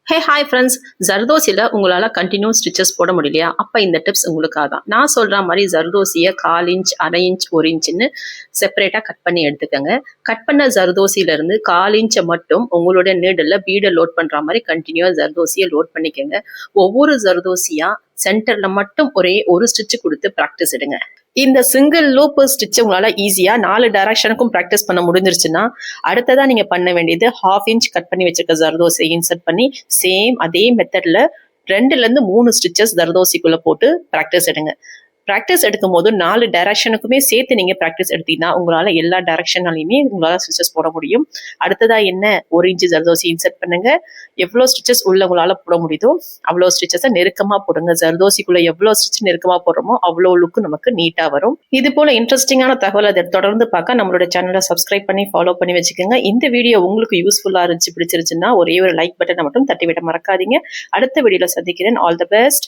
Hey hi friends, ஜர்தோசியில் உங்களால் continuous stitches போட முடியலையா? அப்போ இந்த டிப்ஸ் உங்களுக்காக தான். நான் சொல்கிற மாதிரி ஜர்தோசியை 1/4 இன்ச், 1/2 இன்ச், 1 இன்ச்சுன்னு செப்பரேட்டாக கட் பண்ணி எடுத்துக்கோங்க. கட் பண்ண ஜர்தோசியிலேருந்து 1/4 இன்ச்சை மட்டும் உங்களுடைய நீடில் பீடை லோட் பண்ணுற மாதிரி கண்டினியூவாக ஜர்தோசியை லோட் பண்ணிக்கோங்க. ஒவ்வொரு ஜர்தோசியாக சென்டரில் மட்டும் ஒரே ஒரு ஸ்டிச்சு கொடுத்து ப்ராக்டிஸ் எடுங்க. இந்த சிங்கிள் லூப் ஸ்டிச் உங்களால் ஈஸியாக 4 டைரக்ஷனுக்கும் ப்ராக்டிஸ் பண்ண முடிஞ்சிருச்சுன்னா அடுத்ததான் நீங்கள் பண்ண வேண்டியது 1/2 இன்ச் கட் பண்ணி வச்சிருக்க ஜர்தோசியை இன்சர்ட் பண்ணி சேம் அதே மெத்தடில் 2லேருந்து 3 ஸ்டிச்சஸ் ஜர்தோசிக்குள்ளே போட்டு ப்ராக்டிஸ் எடுங்க. ப்ராக்டிஸ் எடுக்கும் போது 4 டைரக்ஷனுக்குமே சேர்த்து நீங்கள் ப்ராக்டிஸ் எடுத்தீங்கன்னா உங்களால் எல்லா டைரக்ஷனாலையுமே உங்களால் ஸ்டிச்சஸ் போட முடியும். அடுத்ததாக என்ன, 1 இன்ச்சு ஜர்தோசி இன்சர்ட் பண்ணுங்க. எவ்வளோ ஸ்டிச்சஸ் உள்ள உங்களால் போட முடியுதோ அவ்வளோ ஸ்டிச்சஸை நெருக்கமாக போடுங்க. ஜர்தோசிக்குள்ளே எவ்வளோ ஸ்டிச் நெருக்கமாக போடுறோமோ அவ்வளோ லுக்கு நமக்கு நீட்டாக வரும். இது போல இன்ட்ரெஸ்டிங்கான தகவல் அதை தொடர்ந்து பார்க்க நம்மளோட சேனலை சப்ஸ்கிரைப் பண்ணி ஃபாலோ பண்ணி வச்சுக்கோங்க. இந்த வீடியோ உங்களுக்கு யூஸ்ஃபுல்லாக இருந்துச்சு, பிடிச்சிருச்சுன்னா ஒரே ஒரு லைக் பட்டனை மட்டும் தட்டிவிட மறக்காதீங்க. அடுத்த வீடியோவில் சந்திக்கிறேன். All the best.